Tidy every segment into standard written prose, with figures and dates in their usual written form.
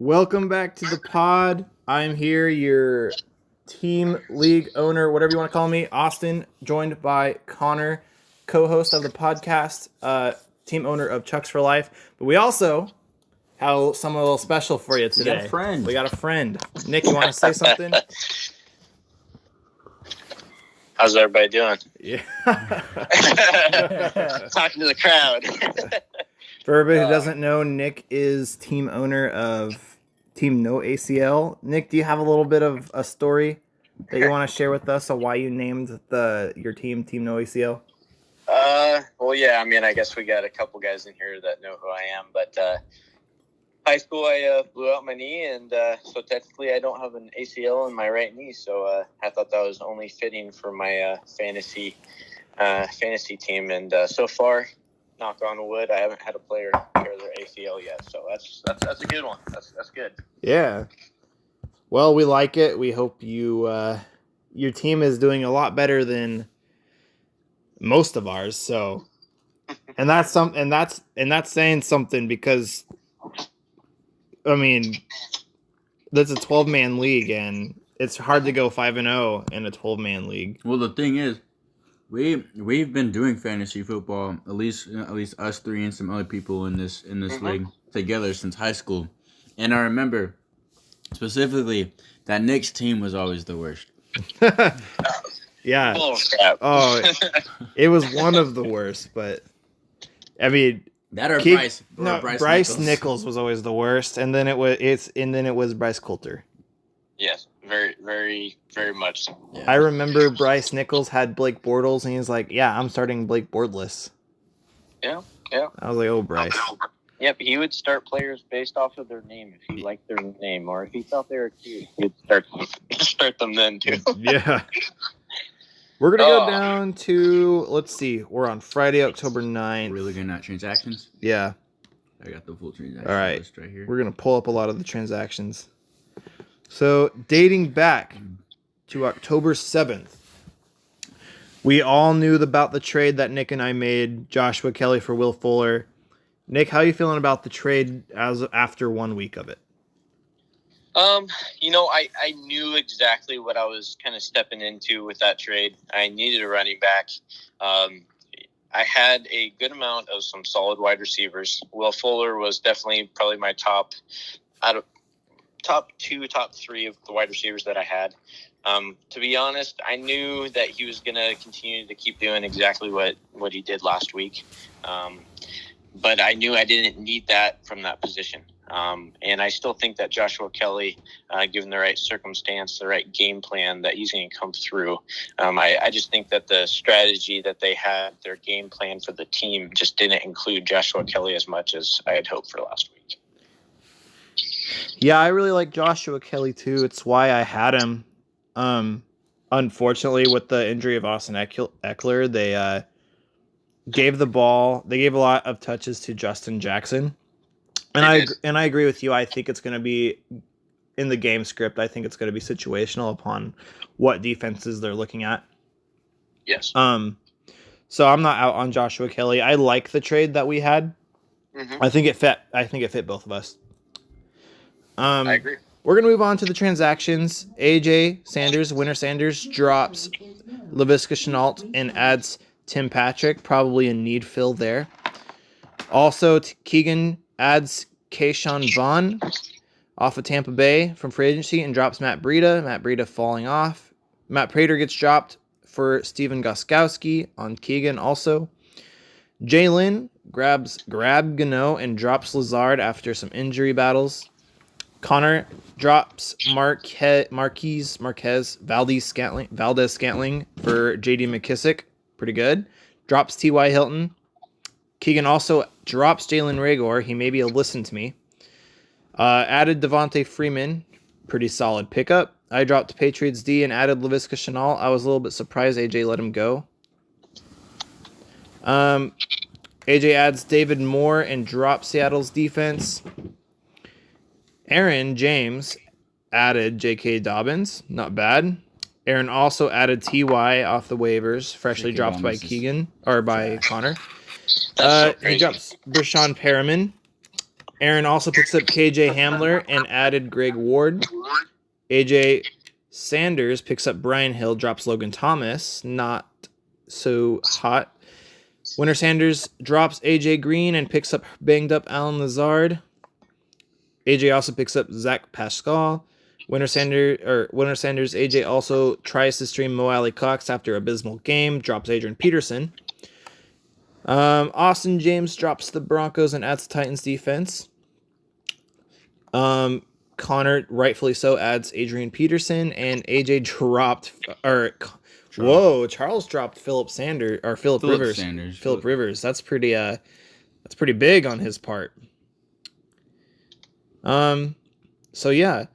Welcome back to the pod. I'm here, your team league owner, whatever you want to call me, Austin, joined by Connor, co-host of the podcast, team owner of Chucks for Life. But we also have something a little special for you today. We got a friend. Nick, you want to say something? How's everybody doing? Yeah. Talking to the crowd. For everybody who doesn't know, Nick is team owner of Team No ACL. Nick, do you have a little bit of a story that you want to share with us of why you named your team Team No ACL? Well, yeah, I mean, I guess we got a couple guys in here that know who I am, but high school I blew out my knee, and so technically I don't have an ACL in my right knee, so I thought that was only fitting for my fantasy team, and so far, knock on wood, I haven't had a player tear their ACL yet, so that's a good one. That's good. Yeah. Well, we like it. We hope your team is doing a lot better than most of ours. So, and that's saying something because, I mean, that's a 12-man league, and it's hard to go 5-0 in a 12-man league. Well, the thing is, we've been doing fantasy football, at least us three and some other people in this league together since high school. And I remember specifically that Nick's team was always the worst. Yeah. Oh, crap. Oh, it was one of the worst, but I mean, that or Bryce Nichols was always the worst, and then it was Bryce Coulter. Yes, very, very, very much so. Yeah. I remember Bryce Nichols had Blake Bortles, and he was like, "Yeah, I'm starting Blake Bortles." Yeah. I was like, "Oh, Bryce." Yep, he would start players based off of their name if he liked their name, or if he thought they were cute, he'd Start them then too. Yeah. We're going to go down to, let's see, we're on Friday, October 9th. We're looking at transactions. Yeah. I got the full transaction All right. list right here. We're going to pull up a lot of the transactions. So, dating back to October 7th, we all knew about the trade that Nick and I made, Joshua Kelly for Will Fuller. Nick, how are you feeling about the trade after 1 week of it? I knew exactly what I was kind of stepping into with that trade. I needed a running back. I had a good amount of some solid wide receivers. Will Fuller was definitely probably my top 2, top 3 of the wide receivers that I had. To be honest, I knew that he was going to continue to keep doing exactly what he did last week. But I knew I didn't need that from that position. And I still think that Joshua Kelly, given the right circumstance, the right game plan, that he's going to come through. I just think that the strategy that they had, their game plan for the team, just didn't include Joshua Kelly as much as I had hoped for last week. Yeah, I really like Joshua Kelly too. It's why I had him. Unfortunately, with the injury of Austin Eckler, they gave a lot of touches to Justin Jackson. And I agree with you. I think it's going to be in the game script. I think it's going to be situational upon what defenses they're looking at. Yes. So I'm not out on Joshua Kelly. I like the trade that we had. Mm-hmm. I think it fit both of us. I agree. We're going to move on to the transactions. Winner Sanders drops Laviska Shenault and adds Tim Patrick, probably a need fill there. Also, Keegan adds Keyshawn Vaughn off of Tampa Bay from free agency and drops Matt Breida. Matt Breida falling off. Matt Prater gets dropped for Steven Gostkowski on Keegan also. Jalen grabs Gano and drops Lazard after some injury battles. Connor drops Valdez Scantling for J.D. McKissick. Pretty good. Drops T.Y. Hilton. Keegan also drops Jalen Reagor. He maybe will listen to me. Added Devontae Freeman. Pretty solid pickup. I dropped Patriots D and added Laviska Shenault. I was a little bit surprised AJ let him go. AJ adds David Moore and drops Seattle's defense. Aaron James added J.K. Dobbins. Not bad. Aaron also added T.Y. off the waivers, freshly dropped by Keegan, or by Connor. He drops Brashawn Perriman. Aaron also picks up KJ Hamler and added Greg Ward. AJ Sanders picks up Brian Hill, drops Logan Thomas. Not so hot. Winter Sanders drops AJ Green and picks up banged up Alan Lazard. AJ also picks up Zach Pascal. Winter Sanders AJ also tries to stream Mo Alley Cox after abysmal game, drops Adrian Peterson. Austin James drops the Broncos and adds Titans defense. Connor, rightfully so, adds Adrian Peterson, and AJ dropped Charles dropped Philip Rivers. Philip Rivers. That's pretty big on his part. So yeah.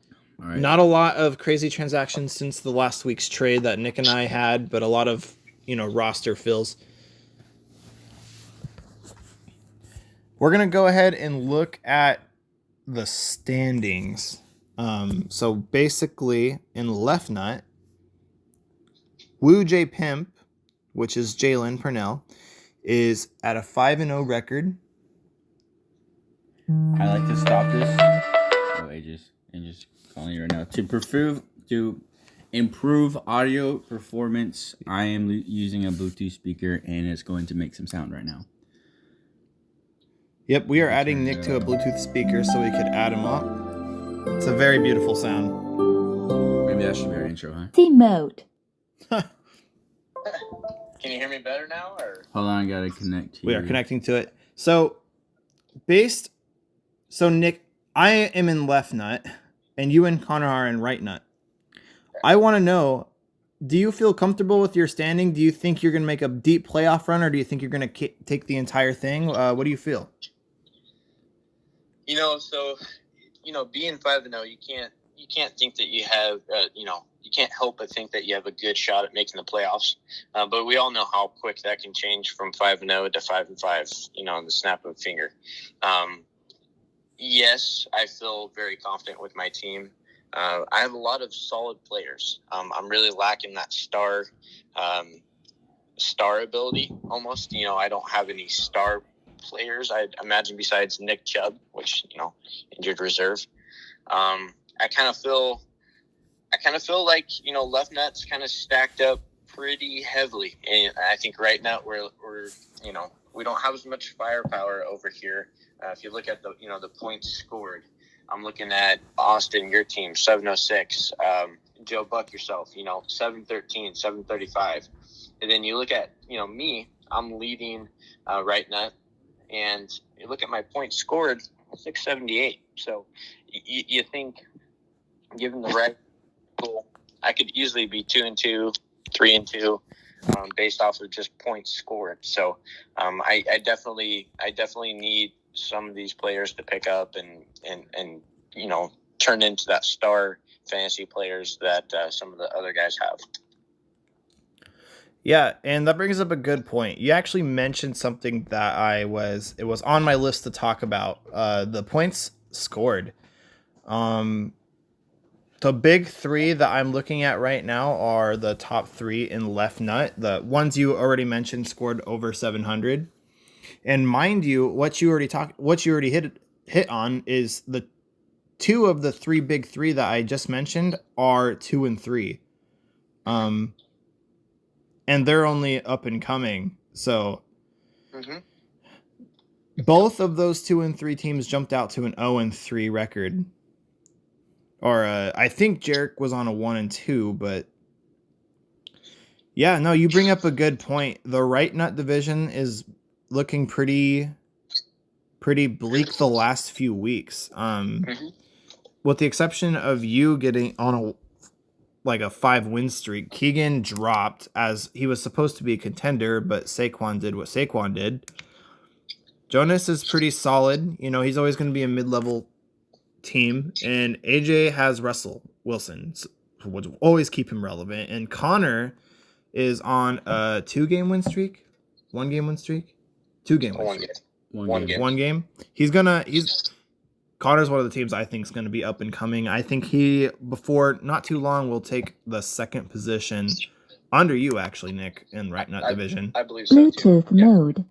All right. Not a lot of crazy transactions since the last week's trade that Nick and I had, but a lot of, roster fills. We're going to go ahead and look at the standings. So basically, in left nut, Woo J Pimp, which is Jalen Purnell, is at a 5-0 record. I like to stop this. Oh, AJ's calling you right now. To improve audio performance, I am using a Bluetooth speaker, and it's going to make some sound right now. Yep, we are adding Nick to a Bluetooth speaker so we could add him up. It's a very beautiful sound. Maybe that should be our intro, huh? The mode. Can you hear me better now? Or Hold on, I gotta connect to We are connecting to it. So Nick, I am in left nut, and you and Connor are in right nut. I want to know, do you feel comfortable with your standing? Do you think you're going to make a deep playoff run, or do you think you're going to take the entire thing? What do you feel? Being 5-0, you can't think that you have, you can't help but think that you have a good shot at making the playoffs. But we all know how quick that can change from 5-0 to 5-5, in the snap of a finger. Yes, I feel very confident with my team. I have a lot of solid players. I'm really lacking that star ability almost. I don't have any star players, I imagine, besides Nick Chubb, which, injured reserve. I kind of feel like, left nut's kind of stacked up pretty heavily. And I think right now we're we don't have as much firepower over here. If you look at the points scored, I'm looking at Austin, your team, 706. Joe Buck, yourself, 713, 735. And then you look at, me, I'm leading right nut. And you look at my points scored, 678. So you think, given the right goal, I could easily be 2-2, 3-2, based off of just points scored. So I definitely need some of these players to pick up and turn into that star fantasy players that some of the other guys have. Yeah, and that brings up a good point. You actually mentioned something that it was on my list to talk about. The points scored. The big three that I'm looking at right now are the top three in left nut. The ones you already mentioned scored over 700. And mind you, what you already hit on is the two of the three big three that I just mentioned are 2 and 3. And they're only up and coming. So both of those 2 and 3 teams jumped out to an 0 and 3 record. Or I think Jarek was on a 1 and 2, but yeah, no, you bring up a good point. The right nut division is looking pretty bleak the last few weeks. With the exception of you getting on a 5-win streak, Keegan dropped as he was supposed to be a contender, but Saquon did what Saquon did. Jonas is pretty solid. He's always going to be a mid-level team, and AJ has Russell Wilson, which will always keep him relevant. And Connor is on a 2-game win streak, 1-game win streak, 2-game win streak. One game. Connor's one of the teams I think is going to be up and coming. I think he, before not too long, will take the second position under you, actually, Nick, in right nut division. I believe so, too. Bluetooth mode.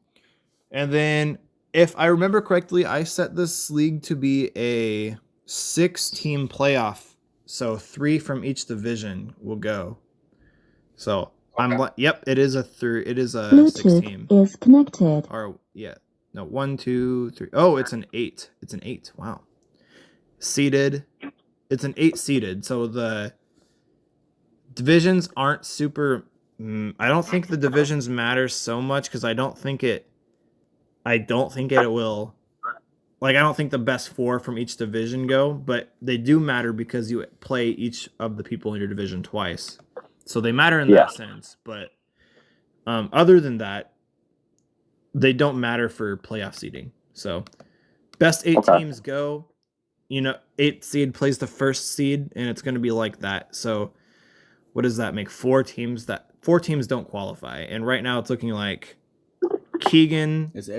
And then if I remember correctly, I set this league to be a 6-team playoff. So 3 from each division will go. So yep, it is a 6-team. Bluetooth is connected. Or yeah, no, 1, 2, 3. Oh, it's an 8. It's an 8. Wow. Seeded. It's an 8 seeded. So the divisions aren't super. I don't think the divisions matter so much because I don't think it will. Like, I don't think the best 4 from each division go, but they do matter because you play each of the people in your division twice. So they matter in that sense. But other than that, they don't matter for playoff seeding. So best 8 teams go. 8 seed plays the first seed, and it's going to be like that. So what does that make? 4 teams don't qualify. And right now it's looking like Keegan, It's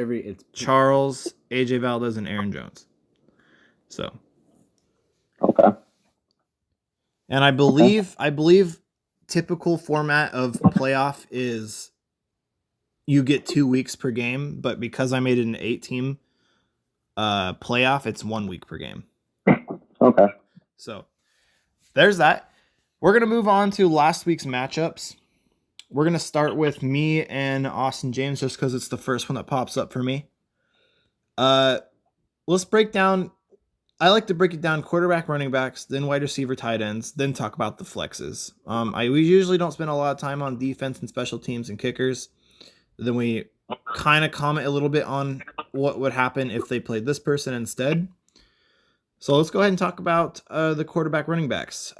Charles, AJ Valdez, and Aaron Jones. So. Okay. And I believe typical format of playoff is you get 2 weeks per game, but because I made it an 8-team playoff, it's 1 week per game. Okay. So there's that. We're going to move on to last week's matchups. We're going to start with me and Austin James just because it's the first one that pops up for me. Let's break down. I like to break it down quarterback, running backs, then wide receiver, tight ends, then talk about the flexes. We usually don't spend a lot of time on defense and special teams and kickers. Then we kind of comment a little bit on what would happen if they played this person instead. So let's go ahead and talk about the quarterback, running backs.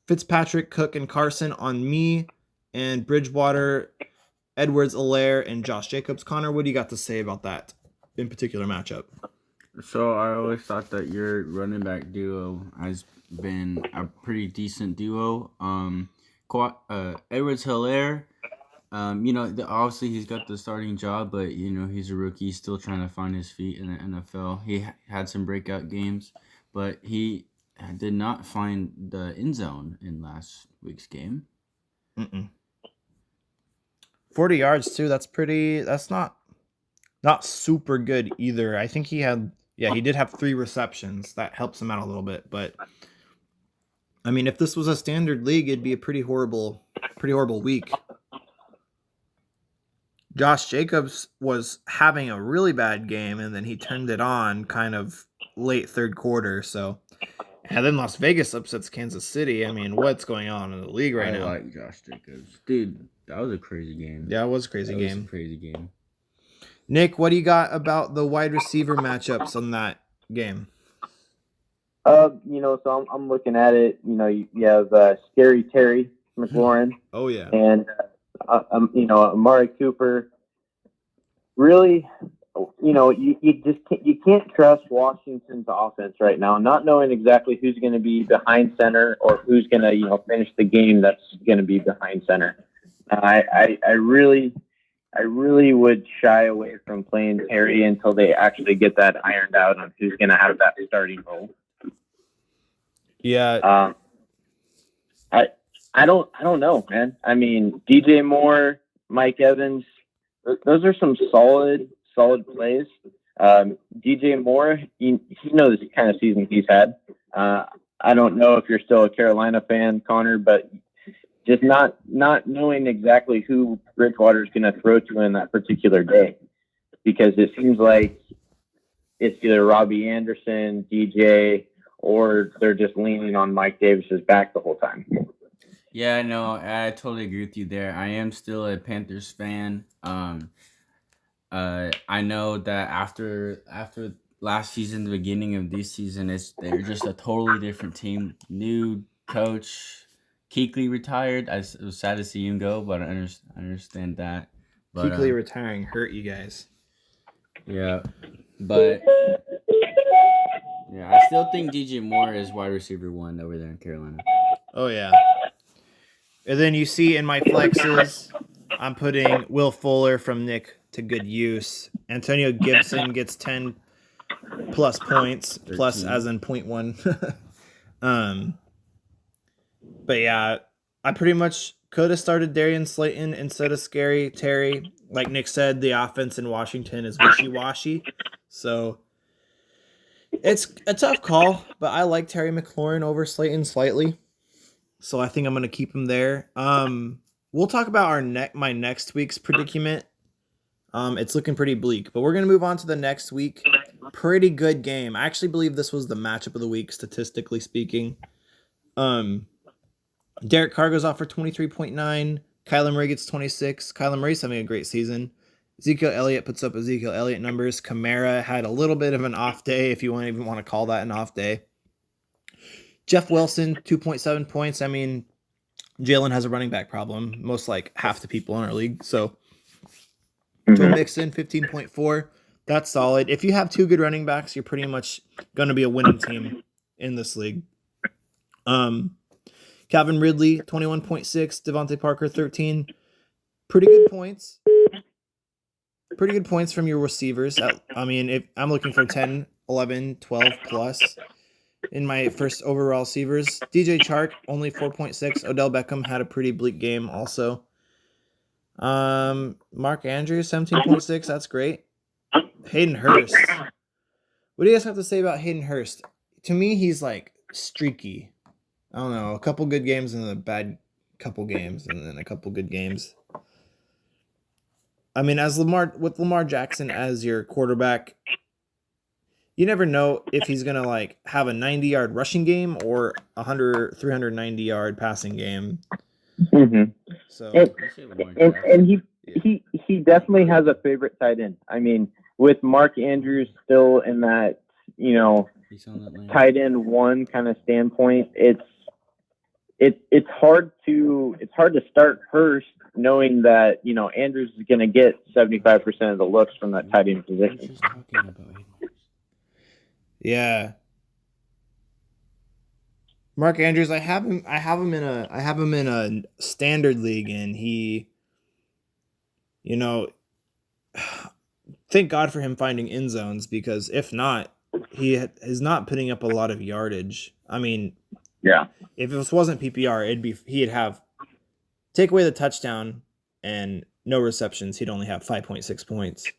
Fitzpatrick, Cook, and Carson on me, and Bridgewater, Edwards, Allaire, and Josh Jacobs. Connor, what do you got to say about that in particular matchup? So I always thought that your running back duo has been a pretty decent duo. Edwards Hilaire, obviously he's got the starting job, but he's a rookie, still trying to find his feet in the NFL. He had some breakout games, but he did not find the end zone in last week's game. 40 yards too. That's not super good either. I think he did have 3 receptions. That helps him out a little bit, but I mean, if this was a standard league, it'd be a pretty horrible week. Josh Jacobs was having a really bad game, and then he turned it on kind of late third quarter. So, and then Las Vegas upsets Kansas City. I mean, what's going on in the league right now? I like Josh Jacobs. Dude, that was a crazy game. Yeah, it was a crazy game. Crazy game. Nick, what do you got about the wide receiver matchups on that game? So I'm looking at it. You have Scary Terry McLaurin. Oh yeah. And Amari Cooper. Really, you can't trust Washington's offense right now. Not knowing exactly who's going to be behind center or who's going to finish the game that's going to be behind center. I really would shy away from playing Terry until they actually get that ironed out on who's going to have that starting role. Yeah. I don't know, man. I mean, DJ Moore, Mike Evans, those are some solid plays. DJ Moore, you know this kind of season he's had. I don't know if you're still a Carolina fan, Connor, but just not knowing exactly who Bridgewater is going to throw to in that particular day, because it seems like it's either Robbie Anderson, DJ, or they're just leaning on Mike Davis's back the whole time. Yeah, no, I totally agree with you there. I am still a Panthers fan. I know that after last season, the beginning of this season, they're just a totally different team. New coach, Kuechly retired. It was sad to see him go, but I understand that. But, Kuechly retiring hurt you guys. Yeah, but yeah, I still think DJ Moore is wide receiver 1 over there in Carolina. Oh yeah. And then you see in my flexes, I'm putting Will Fuller from Nick to good use. Antonio Gibson gets 10 plus points, 13. plus as in 0.1. But yeah, I pretty much could have started Darian Slayton instead of Scary Terry. Like Nick said, the offense in Washington is wishy-washy. So it's a tough call, but I like Terry McLaurin over Slayton slightly. So I think I'm going to keep him there. We'll talk about my next week's predicament. It's looking pretty bleak, but we're going to move on to the next week. Pretty good game. I actually believe this was the matchup of the week, statistically speaking. Derek Carr goes off for 23.9. Kyler Murray gets 26. Kyler Murray's having a great season. Ezekiel Elliott puts up Ezekiel Elliott numbers. Kamara had a little bit of an off day, if you even want to call that an off day. Jeff Wilson, 2.7 points. I mean, Jalen has a running back problem. Most like half the people in our league. So Joe Mixon, 15.4. That's solid. If you have two good running backs, you're pretty much going to be a winning team in this league. Calvin Ridley, 21.6. Devontae Parker, 13. Pretty good points. Pretty good points from your receivers. I mean, if I'm looking for 10, 11, 12 plus in my first overall receivers. DJ Chark, only 4.6. Odell Beckham had a pretty bleak game also. Mark Andrews, 17.6. That's great. Hayden Hurst. What do you guys have to say about Hayden Hurst? To me, he's like streaky. I don't know. A couple good games and a bad couple games, and then a couple good games. I mean, with Lamar Jackson as your quarterback, you never know if he's gonna like have a 90-yard rushing game or 390-yard passing game. Mm-hmm. So and he definitely has a favorite tight end. I mean, with Mark Andrews still in that, tight end one kind of standpoint, it's hard to start Hurst knowing that, Andrews is going to get 75% of the looks from that tight end position. Yeah. Mark Andrews, I have him in a standard league, and he, thank God for him finding end zones, because if not, he is not putting up a lot of yardage. I mean, yeah, if this wasn't PPR, he'd have take away the touchdown and no receptions, he'd only have 5.6 points.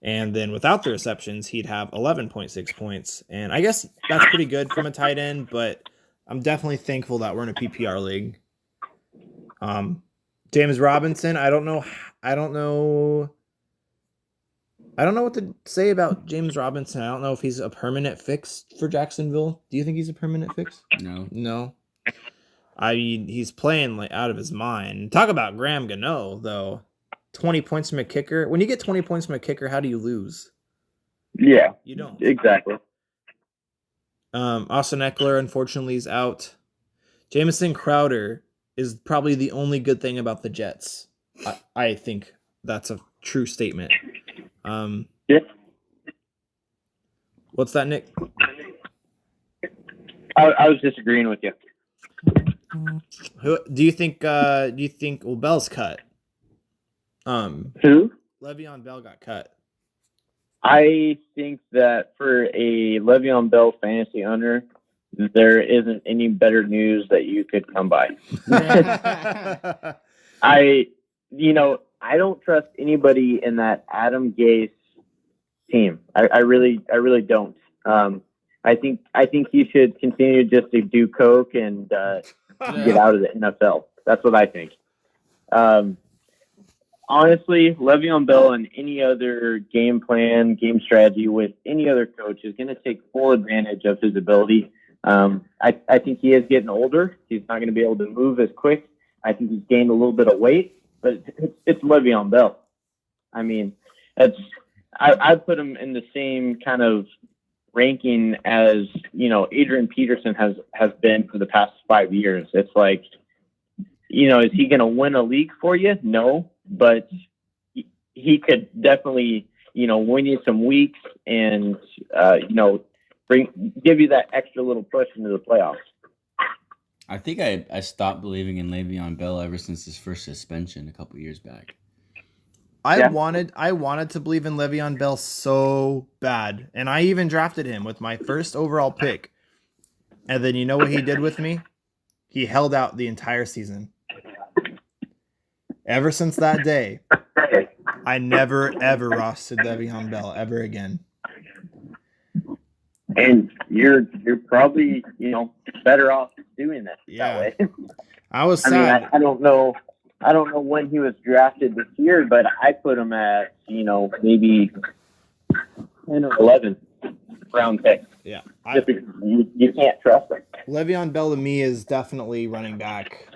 And then without the receptions, he'd have 11.6 points. And I guess that's pretty good from a tight end, but I'm definitely thankful that we're in a PPR league. James Robinson, I don't know what to say about James Robinson. I don't know if he's a permanent fix for Jacksonville. Do you think he's a permanent fix? No. I mean, he's playing like out of his mind. Talk about Graham Gano, though. 20 points from a kicker. When you get 20 points from a kicker, how do you lose? Yeah. You don't. Exactly. Austin Eckler, unfortunately, is out. Jamison Crowder is probably the only good thing about the Jets. I think that's a true statement. Yeah. What's that, Nick? I was disagreeing with you. Who do you think? Well, Bell's cut. Who? Le'Veon Bell got cut. I think that for a Le'Veon Bell fantasy owner, there isn't any better news that you could come by. I don't trust anybody in that Adam Gase team. I really don't. I think he should continue just to do coke and get out of the NFL. That's what I think. Honestly, Le'Veon Bell and any other game plan, game strategy with any other coach is going to take full advantage of his ability. I think he is getting older. He's not going to be able to move as quick. I think he's gained a little bit of weight, but it's Le'Veon Bell. I mean, I'd put him in the same kind of ranking as, Adrian Peterson has been for the past 5 years. It's like, is he going to win a league for you? No, but he could definitely, win you some weeks and, give you that extra little push into the playoffs. I think I stopped believing in Le'Veon Bell ever since his first suspension a couple years back. I wanted to believe in Le'Veon Bell so bad, and I even drafted him with my first overall pick. And then you know what he did with me? He held out the entire season. Ever since that day, I never ever rostered Le'Veon Bell ever again. And you're probably better off doing that Yeah. that way. I was I mean, sad. I don't know when he was drafted this year, but I put him at maybe 10 or 11 round pick. Yeah. Just because you can't trust him. Le'Veon Bell to me is definitely running back,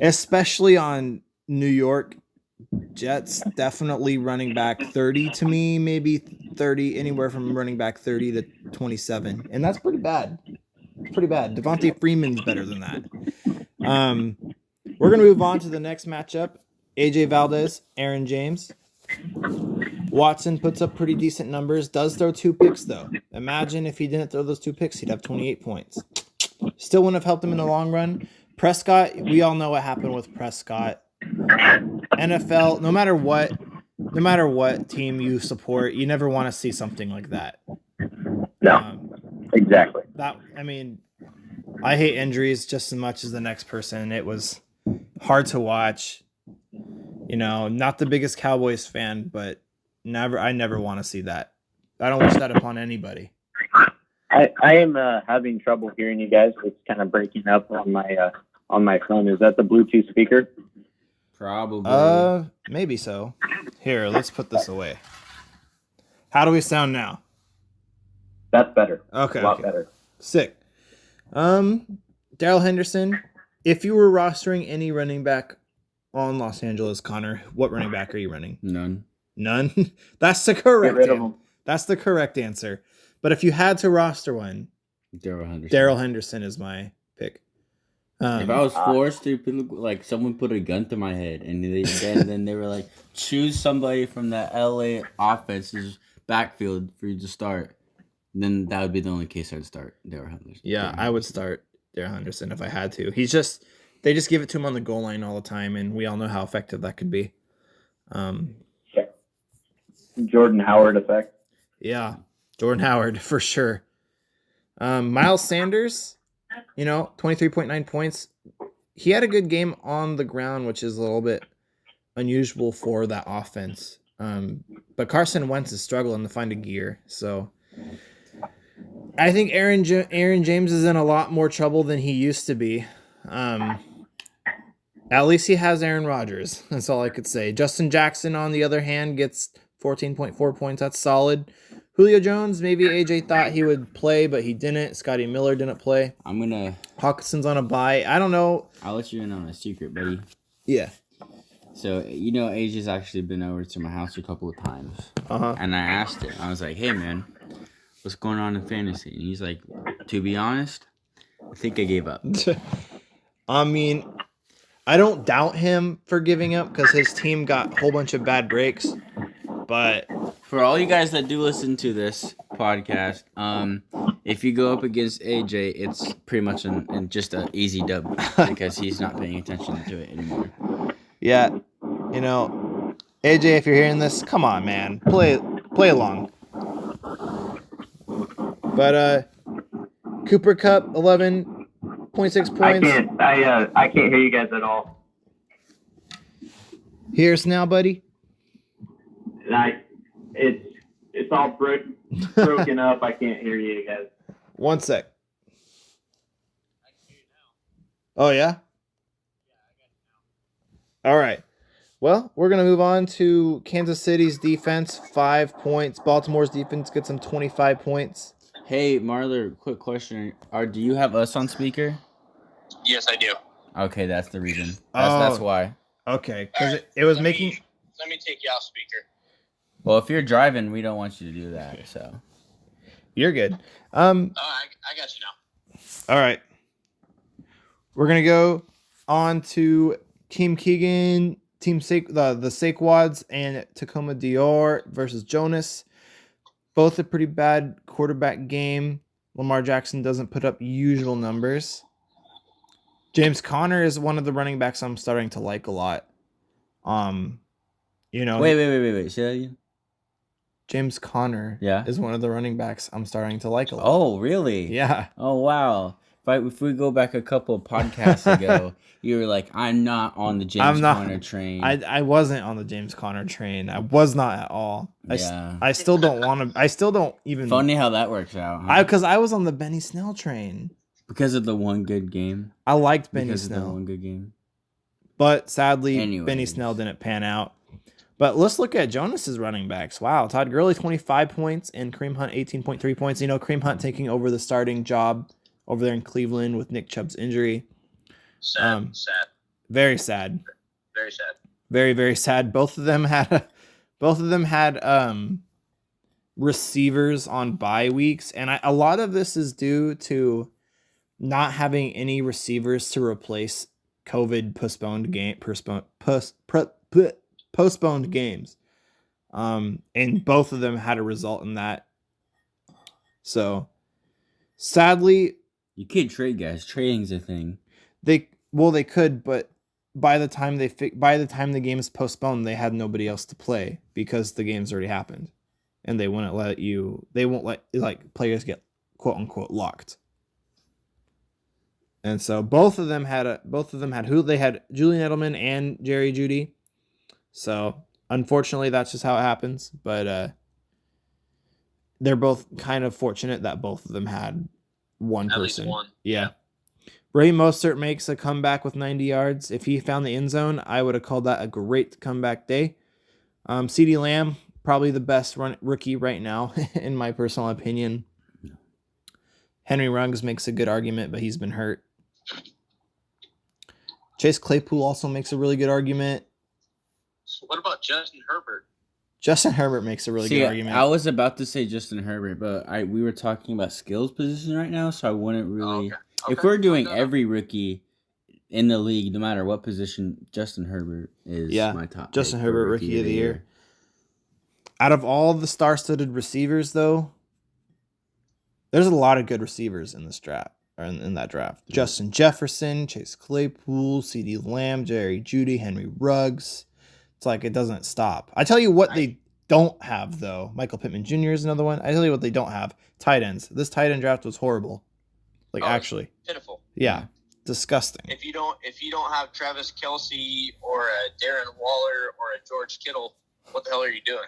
especially on New York Jets. Definitely running back 30 to me, maybe 30, anywhere from running back 30 to 27, and that's pretty bad. Pretty bad. Devontae Freeman's better than that. We're gonna move on to the next matchup: AJ Valdez, Aaron James. Watson puts up pretty decent numbers. Does throw 2 picks though. Imagine if he didn't throw those 2 picks, he'd have 28 points. Still wouldn't have helped him in the long run. Prescott, we all know what happened with Prescott. NFL, no matter what team you support, you never want to see something like that. No, exactly. I hate injuries just as much as the next person. It was hard to watch. Not the biggest Cowboys fan, but I never want to see that. I don't wish that upon anybody. I am having trouble hearing you guys. It's kind of breaking up on my phone. Is that the Bluetooth speaker? Probably. Maybe so. Here, let's put this away. How do we sound now? That's better. Okay. A lot better. Sick. Darrell Henderson, if you were rostering any running back on Los Angeles, Connor, what running back are you running? None. None? That's the correct Get rid of answer. him. That's the correct answer. But if you had to roster one, Darrell Henderson is my pick. If I was forced to put, someone put a gun to my head and then they were like, choose somebody from the LA offense's backfield for you to start, then that would be the only case I'd start Darrell Henderson. Yeah, I would start Darrell Henderson if I had to. They just give it to him on the goal line all the time, and we all know how effective that could be. Jordan Howard effect. Yeah, Jordan Howard for sure. Miles Sanders, 23.9 points. He had a good game on the ground, which is a little bit unusual for that offense. But Carson Wentz is struggling to find a gear. So I think Aaron James is in a lot more trouble than he used to be. At least he has Aaron Rodgers. That's all I could say. Justin Jackson, on the other hand, gets 14.4 points. That's solid. Julio Jones, maybe AJ thought he would play, but he didn't. Scotty Miller didn't play. Hawkinson's on a bye. I don't know. I'll let you in on a secret, buddy. Yeah. So, AJ's actually been over to my house a couple of times. Uh-huh. And I asked him, I was like, hey, man, what's going on in fantasy? And he's like, to be honest, I think I gave up. I mean, I don't doubt him for giving up because his team got a whole bunch of bad breaks. But for all you guys that do listen to this podcast, if you go up against AJ, it's pretty much just an easy dub because he's not paying attention to it anymore. Yeah, AJ, if you're hearing this, come on, man, play along. But Cooper Kupp, 11.6 points. I can't hear you guys at all. Hear us now, buddy. It's all broken up. I can't hear you guys. One sec. Oh, yeah? All right. Well, we're going to move on to Kansas City's defense, 5 points. Baltimore's defense gets them 25 points. Hey, Marler, quick question. Do you have us on speaker? Yes, I do. Okay, that's the reason. That's why. Okay, because it was making... Let me take you off speaker. Well, if you're driving, we don't want you to do that, so. You're good. I got you now. All right. We're going to go on to Team Keegan, the Saquads, and Tacoma Dior versus Jonas. Both a pretty bad quarterback game. Lamar Jackson doesn't put up usual numbers. James Conner is one of the running backs I'm starting to like a lot. Wait. Say that again. James Conner is one of the running backs I'm starting to like a lot. Oh, really? Yeah. Oh, wow. if we go back a couple of podcasts ago, you were like, "I'm not on the James Conner train." I wasn't on the James Conner train. I was not at all. Yeah. I still don't want to. I still don't even. Funny how that works out. Huh? Because I was on the Benny Snell train. Because of the one good game. I liked Benny Because of the Snell, one good game. but sadly, Anyways. Benny Snell didn't pan out. But let's look at Jonas's running backs. Wow, Todd Gurley 25 points and Kareem Hunt 18.3 points. You know, Kareem Hunt taking over the starting job over there in Cleveland with Nick Chubb's injury. Sad. Very sad. Very sad. Very, very sad. Both of them had receivers on bye weeks, and a lot of this is due to not having any receivers to replace COVID postponed games. And both of them had a result in that. So sadly, You can't trade guys. Trading's a thing. they could, but by the time the game is postponed, they had nobody else to play because the game's already happened, and they won't let like players get quote unquote locked. And so both of them had Julian Edelman and Jerry Jeudy. So unfortunately, that's just how it happens. But they're both kind of fortunate that both of them had one At person. least one. Yeah. Ray Mostert makes a comeback with 90 yards. If he found the end zone, I would have called that a great comeback day. CeeDee Lamb, probably the best rookie right now, in my personal opinion. Henry Ruggs makes a good argument, but he's been hurt. Chase Claypool also makes a really good argument. What about Justin Herbert? Justin Herbert makes a really good argument. I was about to say Justin Herbert, but we were talking about skills position right now, so I wouldn't really. Okay. If we're doing every rookie in the league, no matter what position, Justin Herbert is my top. Justin pick Herbert, for rookie of the year. Out of all the star-studded receivers, though, there's a lot of good receivers in this draft, or in that draft. Yeah. Justin Jefferson, Chase Claypool, CeeDee Lamb, Jerry Jeudy, Henry Ruggs. It's like it doesn't stop. I tell you what they don't have, though. Michael Pittman Jr. is another one. I tell you what they don't have. Tight ends. This tight end draft was horrible. Actually. Pitiful. Yeah. Disgusting. If you don't have Travis Kelce or a Darren Waller or a George Kittle, what the hell are you doing?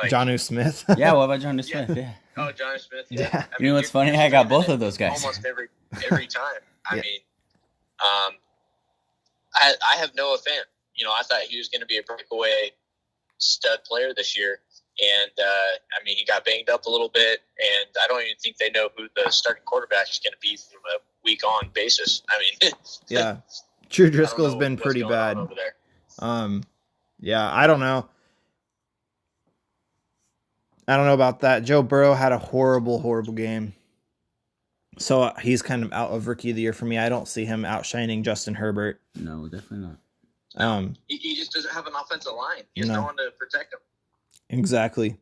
Jonnu Smith. Yeah, what about John Smith? Yeah. Oh, Jonnu Smith. Yeah. I You know what's funny? I got both of those guys. Almost every time. I Yeah. mean, I have Noah Fant. I thought he was going to be a breakaway stud player this year. And, he got banged up a little bit, and I don't even think they know who the starting quarterback is going to be from a week-on basis. Yeah. Drew I don't Driscoll has know been what's pretty going on bad. over there. Yeah, I don't know. I don't know about that. Joe Burrow had a horrible, horrible game. So he's kind of out of rookie of the year for me. I don't see him outshining Justin Herbert. No, definitely not. He just doesn't have an offensive line. He has No. no one to protect him. Exactly.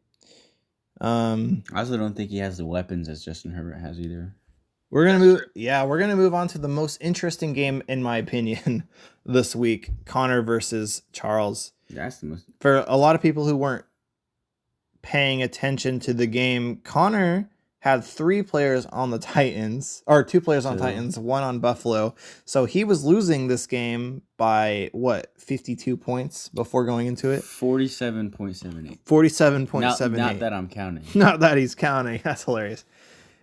I also don't think he has the weapons as Justin Herbert has either. We're gonna move on to the most interesting game, in my opinion, this week. Connor versus Charles. That's the most. For a lot of people who weren't paying attention to the game, Connor had 3 players on the Titans, or 2 players on 2. Titans, 1 on Buffalo. So he was losing this game by 52 points before going into it? 47.78. 47.78. Not that I'm counting. Not that he's counting. That's hilarious.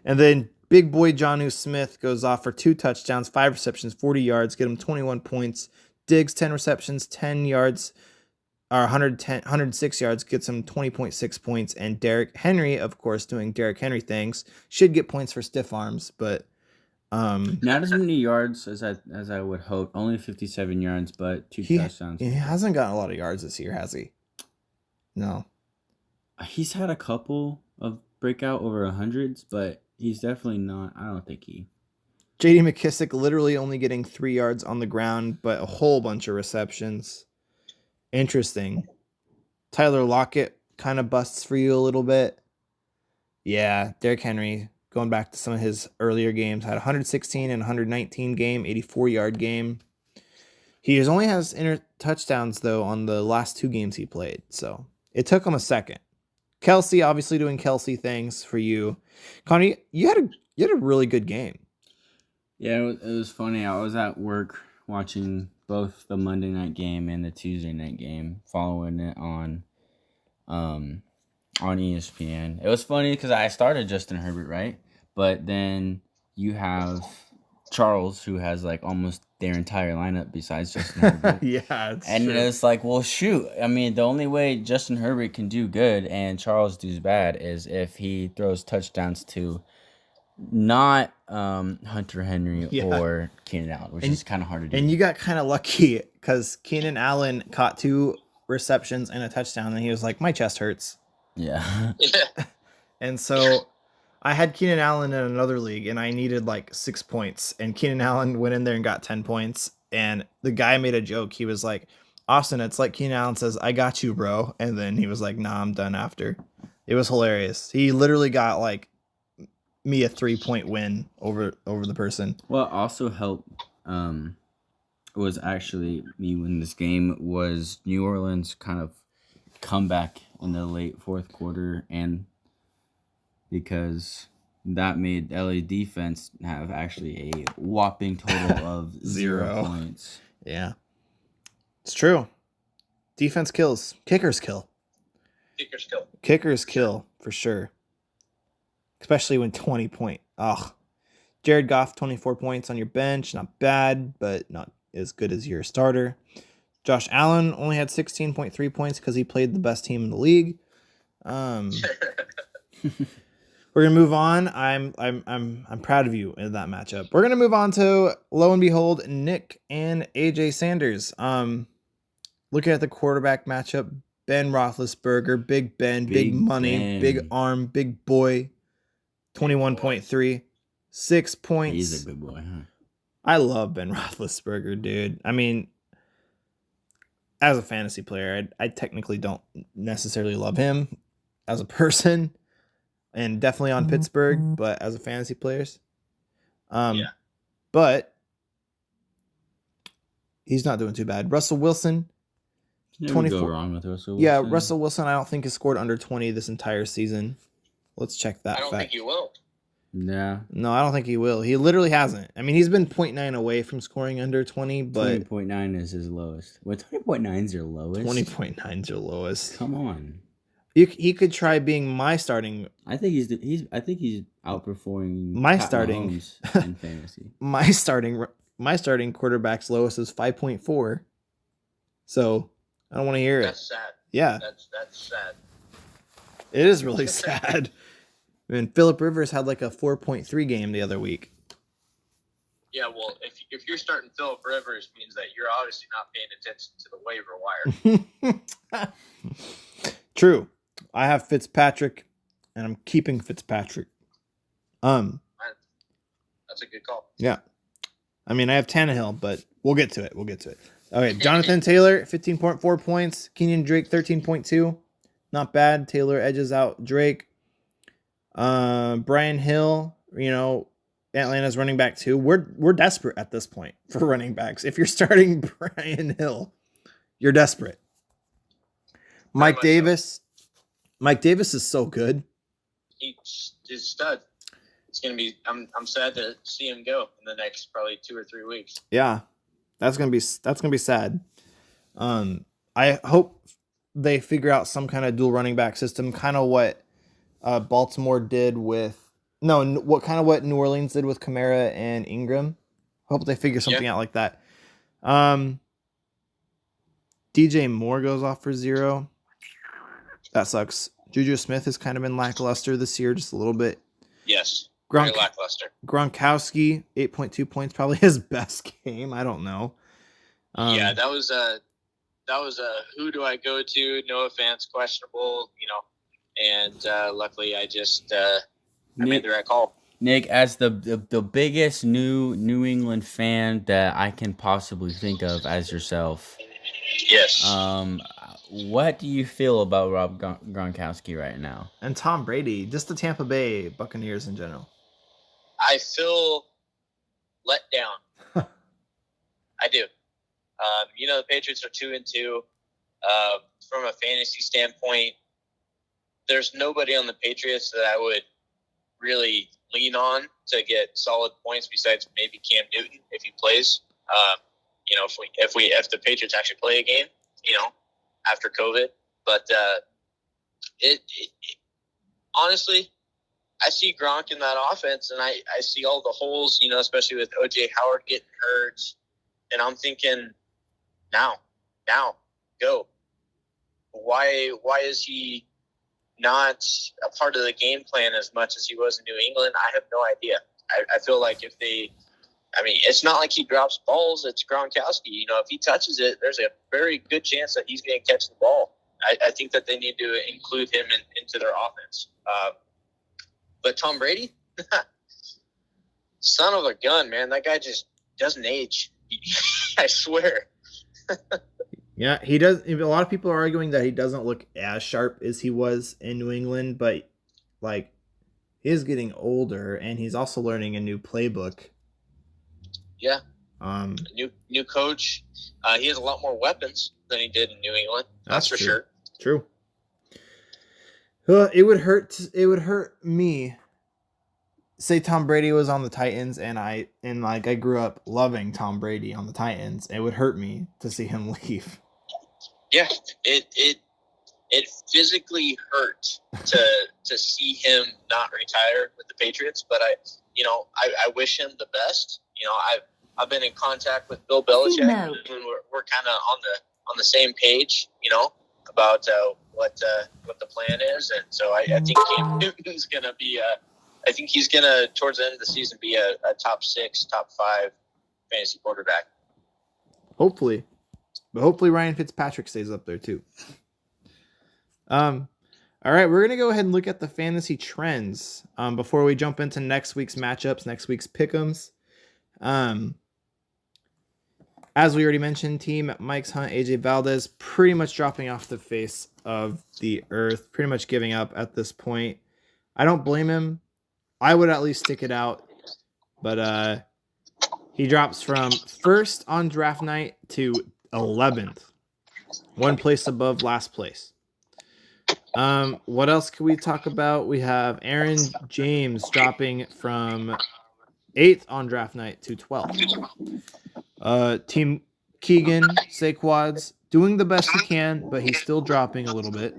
And then big boy Jonnu Smith goes off for 2 touchdowns, 5 receptions, 40 yards, get him 21 points. Diggs, 10 receptions, 10 yards, or 106 yards, gets him 20.6 points. And Derrick Henry, of course, doing Derrick Henry things, should get points for stiff arms, but not as many yards as I would hope. Only 57 yards, but 2 touchdowns. He hasn't gotten a lot of yards this year, has he? No. He's had a couple of breakout over 100s, but he's definitely not. I don't think he. J.D. McKissick literally only getting 3 yards on the ground, but a whole bunch of receptions. Interesting. Tyler Lockett kind of busts for you a little bit. Yeah, Derrick Henry, going back to some of his earlier games, had 116 and 119 game, 84-yard game. He only has touchdowns, though, on the last 2 games he played, so it took him a second. Kelsey, obviously doing Kelsey things for you. Connie, you had a really good game. Yeah, it was funny. I was at work watching both the Monday night game and the Tuesday night game, following it on ESPN. It was funny because I started Justin Herbert, right? But then you have Charles, who has like almost their entire lineup besides Justin Herbert. Yeah, it's And true. it's like, well, shoot. I mean, the only way Justin Herbert can do good and Charles does bad is if he throws touchdowns to not Hunter Henry Yeah. or Keenan Allen, which is kind of hard to do. And you got kind of lucky because Keenan Allen caught 2 receptions and a touchdown, and he was like, my chest hurts. Yeah. Yeah. And so I had Keenan Allen in another league, and I needed like 6 points. And Keenan Allen went in there and got 10 points. And the guy made a joke. He was like, Austin, it's like Keenan Allen says, I got you, bro. And then he was like, nah, I'm done after. It was hilarious. He literally got like me a 3-point win over the person. What also helped was actually me win this game was New Orleans kind of comeback in the late fourth quarter, and because that made LA defense have actually a whopping total of 0 points. Yeah. It's true. Defense kills. Kickers kill. Kickers kill. Kickers kill for sure. Especially when 20 point. Ugh. Jared Goff, 24 points on your bench. Not bad, but not as good as your starter. Josh Allen only had 16.3 points because he played the best team in the league. We're gonna move on. I'm proud of you in that matchup. We're gonna move on to, lo and behold, Nick and AJ Sanders. Looking at the quarterback matchup, Ben Roethlisberger, Big Ben, big money, Ben. big arm, big boy, 21.3, 6 points. He's a good boy, huh? I love Ben Roethlisberger, dude. I mean, as a fantasy player, I technically don't necessarily love him as a person, and definitely on Pittsburgh, but as a fantasy players, but he's not doing too bad. Russell Wilson, Never 24 go wrong with Russell Wilson. yeah, Russell Wilson, I don't think has scored under 20 this entire season. Let's check that I don't fact. think you will. Yeah. No, I don't think he will. He literally hasn't. I mean, he's been 0.9 away from scoring under 20, but 20.9 is his lowest. What, 20.9 is your lowest? 20.9 is your lowest. Come on. He could try being my starting I think he's outperforming My Pat starting- Mahomes in fantasy. my starting quarterback's lowest is 5.4. So I don't want to hear it. That's sad. Yeah, That's sad. it is really sad. I mean, Phillip Rivers had like a 4.3 game the other week. Yeah, well, if you're starting Phillip Rivers, means that you're obviously not paying attention to the waiver wire. True. I have Fitzpatrick, and I'm keeping Fitzpatrick. That's a good call. Yeah. I mean, I have Tannehill, but we'll get to it. Okay, Jonathan Taylor, 15.4 points. Kenyon Drake, 13.2. Not bad. Taylor edges out Drake. Brian Hill, Atlanta's running back too. We're desperate at this point for running backs. If you're starting Brian Hill, you're desperate. Mike Davis is so good. He's a stud. It's gonna be. I'm sad to see him go in the next probably 2 or 3 weeks. Yeah, that's gonna be sad. I hope they figure out some kind of dual running back system, kind of what Baltimore did with what New Orleans did with Kamara and Ingram. Hope they figure something out like that. DJ Moore goes off for 0. That sucks. Juju Smith has kind of been lackluster this year, just a little bit. Yes, very lackluster. Gronkowski, 8.2 points, probably his best game. I don't know. Yeah, that was a who do I go to? Noah Fant's questionable, and luckily I just I made the right call. Nick, as the biggest New England fan that I can possibly think of as yourself, Yes. what do you feel about Rob Gronkowski right now? And Tom Brady, just the Tampa Bay Buccaneers in general. I feel let down. I do. The Patriots are 2-2. From a fantasy standpoint, there's nobody on the Patriots that I would really lean on to get solid points besides maybe Cam Newton if he plays. If the Patriots actually play a game, after COVID. But it honestly, I see Gronk in that offense, and I see all the holes, especially with O.J. Howard getting hurt. And I'm thinking, now, go. Why is he not a part of the game plan as much as he was in New England? I have no idea. I feel like it's not like he drops balls. It's Gronkowski. If he touches it, there's a very good chance that he's going to catch the ball. I think that they need to include him into their offense. But Tom Brady, son of a gun, man. That guy just doesn't age. I swear. Yeah, he does. A lot of people are arguing that he doesn't look as sharp as he was in New England, but like he is getting older, and he's also learning a new playbook. Yeah. New coach. He has a lot more weapons than he did in New England. That's for sure. True. It would hurt me. Say Tom Brady was on the Titans, and I grew up loving Tom Brady on the Titans. It would hurt me to see him leave. Yeah, it physically hurt to see him not retire with the Patriots, but I wish him the best. I've been in contact with Bill Belichick, and we're kind of on the same page, about what the plan is, and so I think Cam Newton's gonna be I think he's gonna towards the end of the season be a top 6, top 5 fantasy quarterback. Hopefully. But hopefully Ryan Fitzpatrick stays up there too. All right, we're going to go ahead and look at the fantasy trends before we jump into next week's matchups, next week's pick'ems. As we already mentioned, team Mike's Hunt, AJ Valdez pretty much dropping off the face of the earth, pretty much giving up at this point. I don't blame him. I would at least stick it out. But he drops from first on draft night to 11th, one place above last place. What else can we talk about? We have Aaron James dropping from 8th on draft night to 12th. Team Keegan Saquads doing the best he can, but he's still dropping a little bit.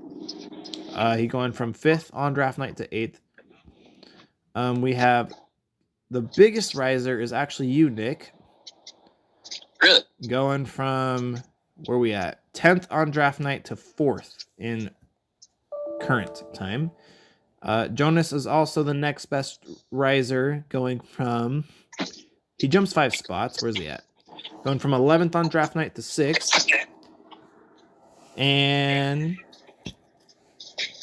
He going from 5th on draft night to 8th. We have the biggest riser is actually you, Nick. Really? Going from, where are we at? 10th on draft night to 4th in current time. Jonas is also the next best riser, going from, he jumps 5 spots. Where's he at? Going from 11th on draft night to 6th. And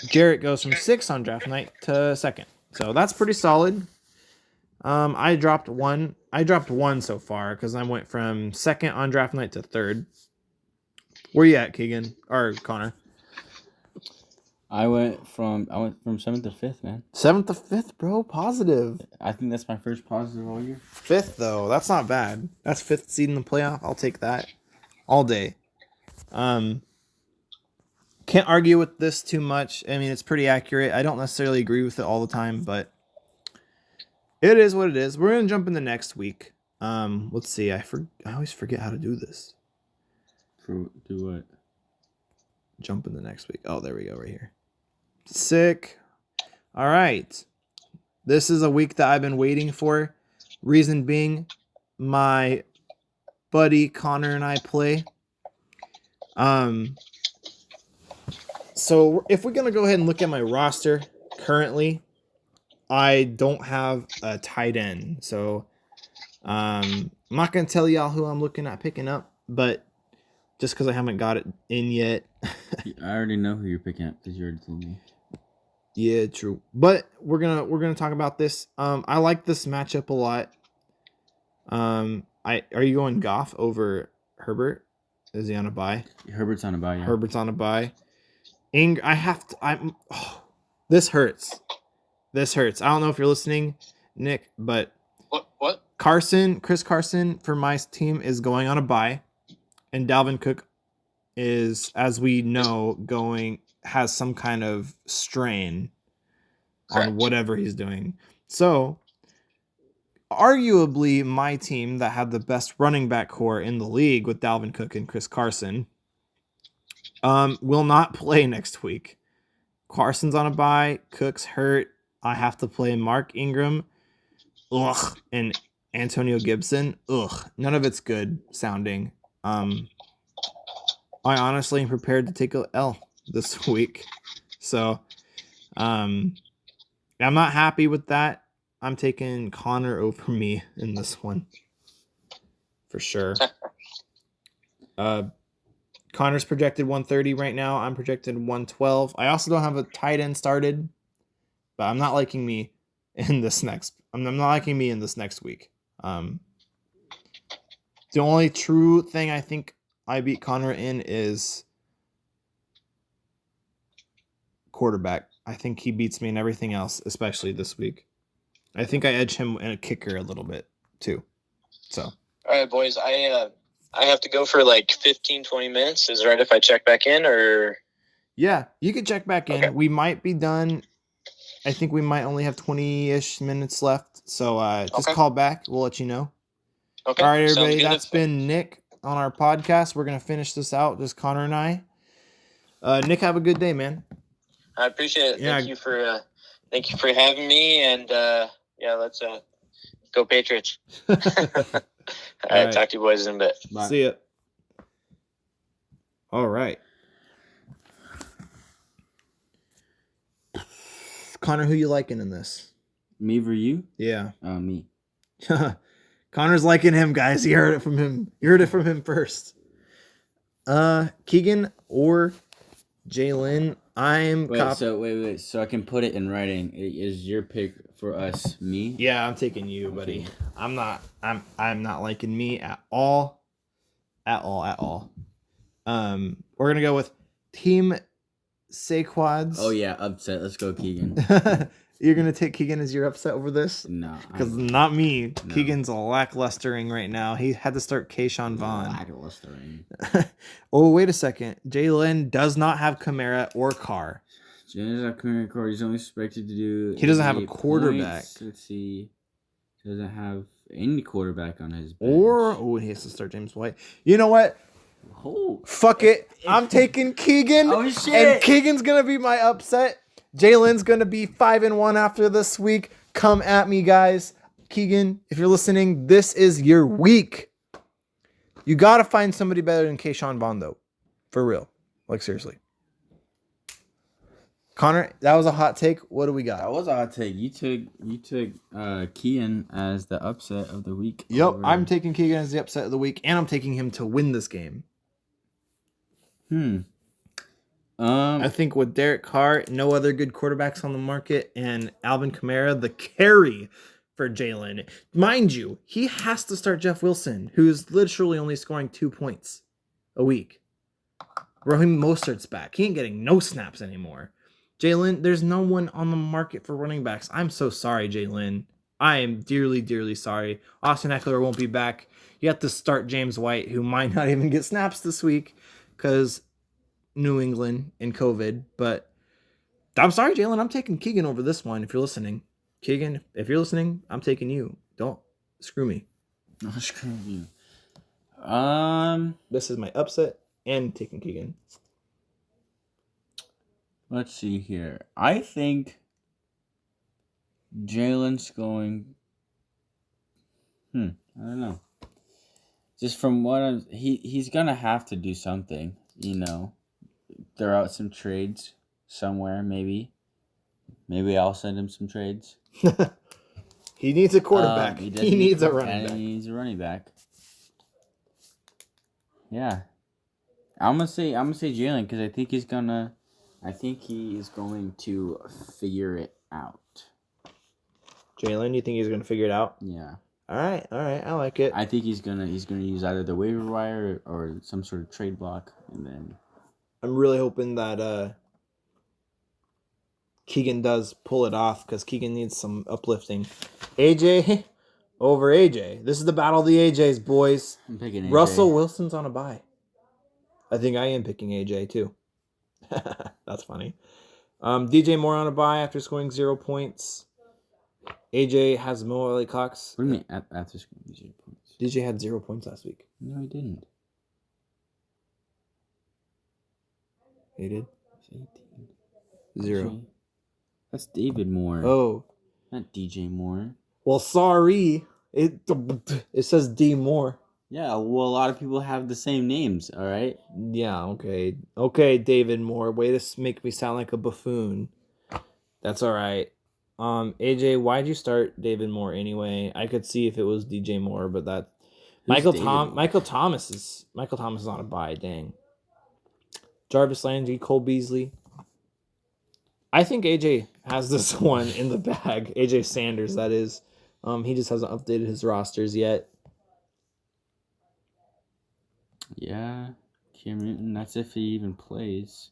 Jarrett goes from 6th on draft night to 2nd. So that's pretty solid. I dropped one so far because I went from 2nd on draft night to 3rd. Where you at, Keegan or Connor? I went from 7th to 5th, man. 7th to 5th, bro. Positive. I think that's my first positive all year. 5th though, that's not bad. That's 5th seed in the playoff. I'll take that all day. Can't argue with this too much. I mean, it's pretty accurate. I don't necessarily agree with it all the time, but it is what it is. We're gonna jump into next week. Let's see. I always forget how to do this. Do what? Jump into next week. Oh, there we go, right here. Sick. All right. This is a week that I've been waiting for. Reason being, my buddy Connor and I play. So if we're gonna go ahead and look at my roster currently, I don't have a tight end. So I'm not gonna tell y'all who I'm looking at picking up, but just because I haven't got it in yet. I already know who you're picking up because you already told me. Yeah, true. But we're gonna talk about this. I like this matchup a lot. Are you going Goff over Herbert? Is he on a bye? Herbert's on a bye. Yeah. Herbert's on a bye. This hurts. This hurts. I don't know if you're listening, Nick, but what? Chris Carson for my team is going on a bye, and Dalvin Cook is, as we know, has some kind of strain. on Correct. whatever he's doing. So, arguably, my team that had the best running back core in the league with Dalvin Cook and Chris Carson will not play next week. Carson's on a bye. Cook's hurt. I have to play Mark Ingram. Ugh. And Antonio Gibson. Ugh. None of it's good sounding. I honestly am prepared to take a L this week. So, I'm not happy with that. I'm taking Connor over me in this one. For sure. Connor's projected 130 right now. I'm projected 112. I also don't have a tight end started, but I'm not liking me in this next. I'm not liking me in this next week. The only true thing I think I beat Connor in is quarterback. I think he beats me in everything else, especially this week. I think I edge him in a kicker a little bit too. So. All right, boys. I have to go for like 15, 20 minutes. Is it right if I check back in or? Yeah, you can check back in. Okay. We might be done. I think we might only have 20-ish minutes left. So just Okay. call back. We'll let you know. Okay. All right, sounds everybody. good. That's been Nick on our podcast. We're going to finish this out. Just Connor and I. Nick, have a good day, man. I appreciate it. Yeah. Thank you for having me. And let's go Patriots. All right. Talk to you boys in a bit. Bye. See ya. All right. Connor, who you liking in this? Me for you? Yeah. Me. Connor's liking him, guys. He heard it from him. You heard it from him first. Keegan or Jalen? Wait. So I can put it in writing. Is your pick for us me? Yeah, I'm taking you, buddy. I'm not liking me at all. At all. We're gonna go with Team Saquads. Oh yeah, upset. Let's go, Keegan. You're gonna take Keegan as your upset over this? No. Because not me. No. Keegan's lacklusting right now. He had to start Kayshawn Vaughn. Lacklustering. Oh, wait a second. Jalen does not have Kamara or Carr. James Core, he's only expected to do. He doesn't have a 8 quarterback. points. Let's see. Doesn't have any quarterback on his bench. He has to start James White. You know what? Oh. Fuck it. I'm taking Keegan. Oh, shit. And Keegan's gonna be my upset. Jalen's gonna be 5-1 after this week. Come at me, guys. Keegan, if you're listening, this is your week. You gotta find somebody better than Kayshawn Vaughn, though. For real. Like, seriously. Connor, that was a hot take. What do we got? That was a hot take. You took Keegan as the upset of the week. Yep, I'm taking Keegan as the upset of the week, and I'm taking him to win this game. I think with Derek Carr, no other good quarterbacks on the market, and Alvin Kamara, the carry for Jalen. Mind you, he has to start Jeff Wilson, who's literally only scoring 2 points a week. Raheem Mostert's back. He ain't getting no snaps anymore. Jalen, there's no one on the market for running backs. I'm so sorry, Jalen. I am dearly, dearly sorry. Austin Eckler won't be back. You have to start James White, who might not even get snaps this week because New England and COVID. But I'm sorry, Jalen. I'm taking Keegan over this one if you're listening. Keegan, if you're listening, I'm taking you. Don't screw me. No, screw you. This is my upset and taking Keegan. Let's see here. I think Jalen's going. I don't know. Just from what he's gonna have to do something. Throw out some trades somewhere. Maybe I'll send him some trades. He needs a quarterback. He He needs a running and back. he needs a running back. Yeah, I'm gonna say Jalen because I think he is going to figure it out. Jalen, you think he's going to figure it out? Yeah. All right. I like it. I think he's gonna use either the waiver wire or some sort of trade block, and then I'm really hoping that Keegan does pull it off because Keegan needs some uplifting. AJ over AJ. This is the battle of the AJs, boys. I'm picking AJ. Russell Wilson's on a bye. I think I am picking AJ too. That's funny. DJ Moore on a bye after scoring 0 points. AJ has Mo Ali Cox. What do you mean after scoring 0 points? DJ had 0 points last week. No, he didn't. He did? It's 18. 0. That's David Moore. Oh. Not DJ Moore. Well, sorry. It says D Moore. Yeah, well, a lot of people have the same names, all right? Yeah, okay. Okay, David Moore. Way to make me sound like a buffoon. That's all right. AJ, why'd you start David Moore anyway? I could see if it was DJ Moore, but that Michael Thomas is on a bye, dang. Jarvis Landry, Cole Beasley. I think AJ has this one in the bag. AJ Sanders, that is. He just hasn't updated his rosters yet. Yeah, Cam Newton, that's if he even plays.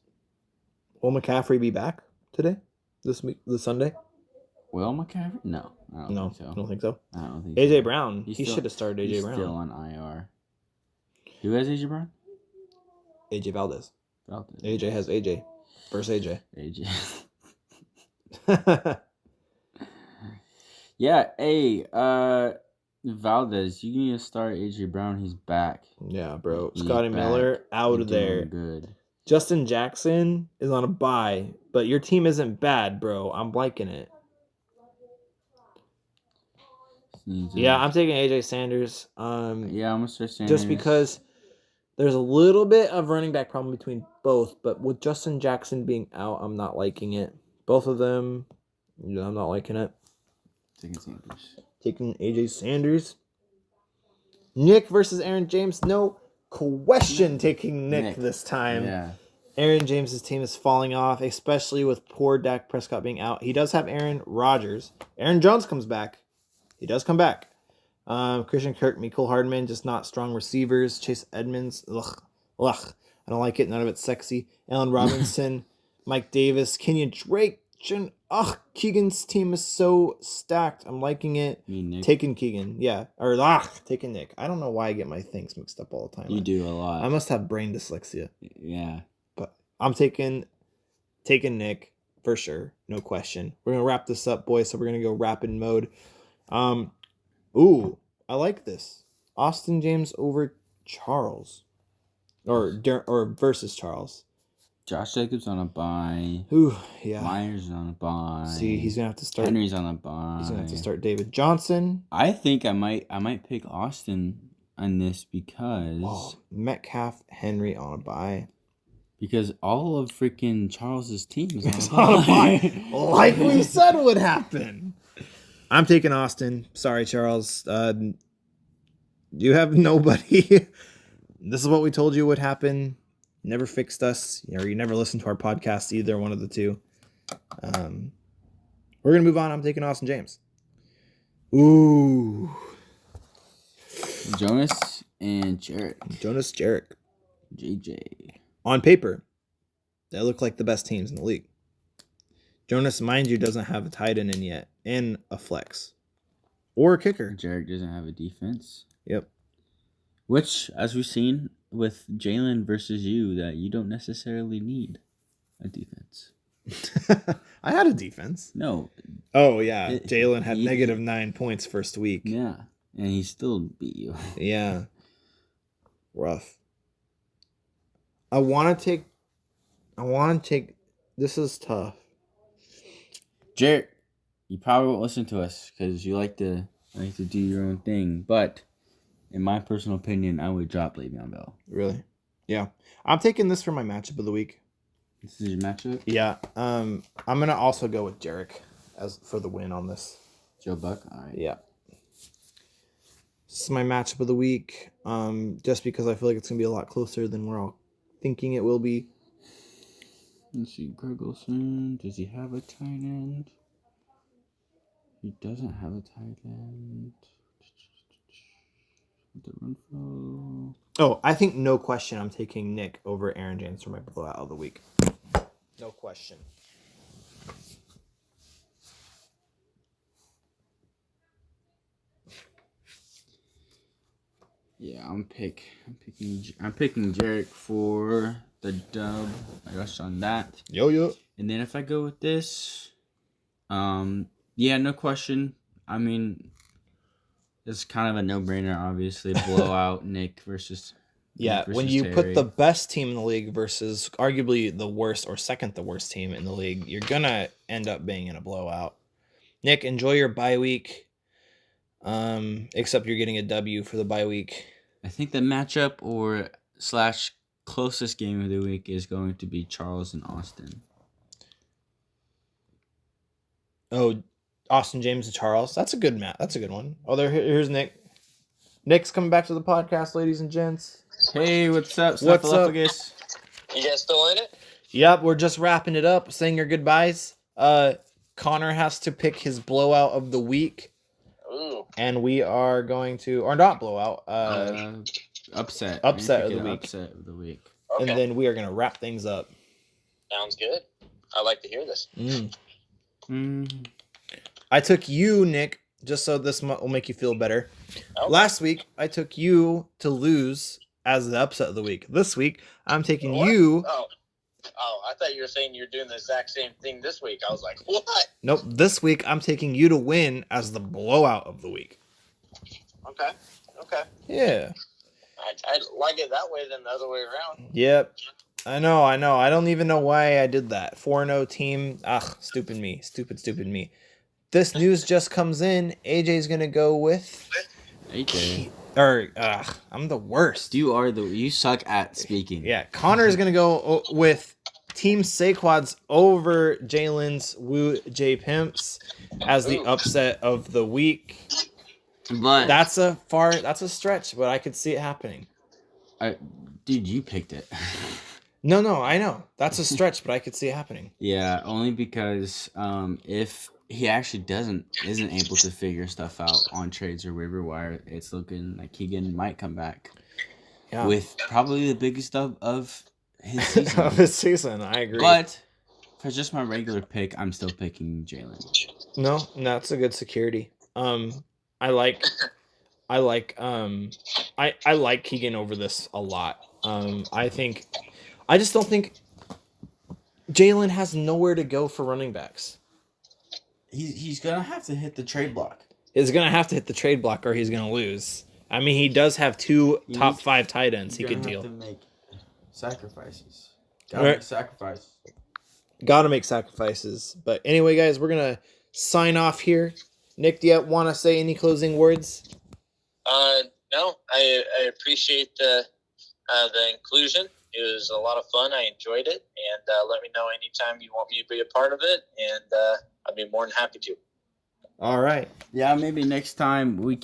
Will McCaffrey be back today? This Sunday? Will McCaffrey? No, I don't think so. I don't think so. I don't think AJ so. Brown. He should have started AJ Brown. He's still on IR. Who has AJ Brown? AJ Valdez. Valdez. AJ has AJ. Versus AJ. AJ. Yeah, hey, Valdez, you need to start AJ Brown. He's back. Yeah, bro. He's Scotty back. Miller out of there. Good. Justin Jackson is on a bye, but your team isn't bad, bro. I'm liking it. Yeah, I'm taking AJ Sanders. Yeah, I'm gonna start Sanders. Just because there's a little bit of running back problem between both, but with Justin Jackson being out, I'm not liking it. Both of them, I'm not liking it. Taking Sanders. Taking AJ Sanders. Nick versus Aaron James. No question taking Nick this time. Yeah. Aaron James' team is falling off, especially with poor Dak Prescott being out. He does have Aaron Rodgers. Aaron Jones comes back. He does come back. Christian Kirk, Mecole Hardman, just not strong receivers. Chase Edmonds. Ugh. I don't like it. None of it's sexy. Allen Robinson, Mike Davis, Kenyon Drake. Keegan's team is so stacked. I'm liking it. Me, Nick. Taking Keegan, yeah. Or taking Nick. I don't know why I get my things mixed up all the time. You do a lot. I must have brain dyslexia. Yeah. But I'm taking Nick for sure. No question. We're going to wrap this up, boys. So we're going to go rapid mode. Ooh, I like this. Austin James over Charles. Or versus Charles. Josh Jacobs on a bye. Ooh, yeah. Myers on a bye. See, he's gonna have to start. Henry's on a bye. He's gonna have to start David Johnson. I think I might pick Austin on this because Metcalf, Henry on a bye. Because all of freaking Charles's team is on a bye. Like we said would happen. I'm taking Austin. Sorry, Charles. You have nobody. This is what we told you would happen. Never fixed us, or you never listened to our podcast, either one of the two. We're going to move on. I'm taking Austin James. Ooh. Jonas and Jarek. JJ. On paper, they look like the best teams in the league. Jonas, mind you, doesn't have a tight end in yet, and a flex. Or a kicker. Jarek doesn't have a defense. Yep. Which, as we've seen with Jalen versus you, that you don't necessarily need a defense. I had a defense. No. Oh, yeah. Jalen had negative 9 points first week. Yeah. And he still beat you. Yeah. Rough. I want to take. This is tough. Jarek, you probably won't listen to us because you like to do your own thing, but in my personal opinion, I would drop Le'Veon Bell. Really? Yeah. I'm taking this for my matchup of the week. This is your matchup? Yeah. I'm gonna also go with Jarek as for the win on this. Joe Buck? All right. Yeah. This is my matchup of the week. Just because I feel like it's gonna be a lot closer than we're all thinking it will be. Let's see, Greg Olsen. Does he have a tight end? He doesn't have a tight end. The run flow. Oh, I think no question I'm taking Nick over Aaron James for my blowout of the week. No question. Yeah, I'm picking Jarek for the dub. I guess on that. Yo. And then if I go with this, yeah, no question. I mean, it's kind of a no-brainer, obviously. Blowout, Nick versus Yeah, versus when you Terry. put the best team in the league versus arguably the worst or second the worst team in the league, you're gonna end up being in a blowout. Nick, enjoy your bye week. Except you're getting a W for the bye week. I think the matchup or / closest game of the week is going to be Charles and Austin. Oh, Austin James and Charles. That's a good match. That's a good one. Oh, here's Nick. Nick's coming back to the podcast, ladies and gents. Hey, what's up? What's up? Snuffleupagus? You guys still in it? Yep, we're just wrapping it up, saying your goodbyes. Connor has to pick his blowout of the week, Ooh. and we are going to, or not blowout, Upset. Upset of Pick the an week. Upset of the week. Okay. and then we are going to wrap things up. Sounds good. I like to hear this. I took you, Nick, just so this will make you feel better. Okay. Last week, I took you to lose as the upset of the week. This week, I'm taking What? you. Oh, I thought you were saying you're doing the exact same thing this week. I was like, what? Nope. This week, I'm taking you to win as the blowout of the week. Okay. Yeah. I like it that way than the other way around. Yep. I know. I don't even know why I did that. 4-0 team. Ugh, stupid me. Stupid me. This news just comes in. AJ's going to go with... AJ. I'm the worst. You suck at speaking. Yeah, Connor is going to go with Team Saquads over Jalen's Woo J Pimps as the upset of the week. But That's a stretch, but I could see it happening. dude, you picked it. No, I know. That's a stretch, but I could see it happening. Yeah, only because if he actually isn't able to figure stuff out on trades or waiver wire, it's looking like Keegan might come back with probably the biggest of his season. Of his season, I agree. But for just my regular pick, I'm still picking Jalen. No, that's a good security. I like Keegan over this a lot. I just don't think Jalen has nowhere to go for running backs. He's gonna have to hit the trade block. He's gonna have to hit the trade block or he's gonna lose. I mean, he does have two top 5 tight ends he could deal. Have to make sacrifices. Make sacrifice. Gotta make sacrifices. But anyway, guys, we're gonna sign off here. Nick, do you want to say any closing words? No, I appreciate the inclusion. It was a lot of fun. I enjoyed it, and let me know anytime you want me to be a part of it, and I'd be more than happy to. All right. Yeah, maybe next time we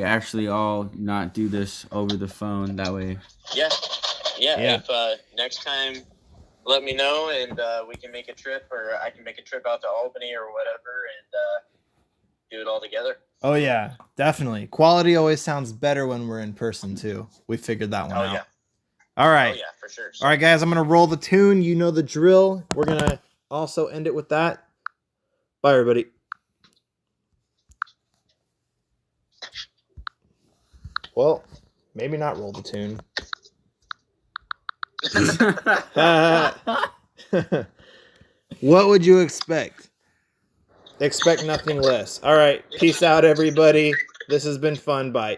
actually all not do this over the phone. That way. Yeah. Yeah. If next time, let me know, and we can make a trip, or I can make a trip out to Albany or whatever, and do it all together. Oh yeah, definitely. Quality always sounds better when we're in person too. We figured that one out. Yeah. All right. Oh yeah, for sure. All right, guys, I'm going to roll the tune. You know the drill. We're going to also end it with that. Bye, everybody. Well, maybe not roll the tune. What would you expect? Expect nothing less. All right. Peace out, everybody. This has been fun. Bye.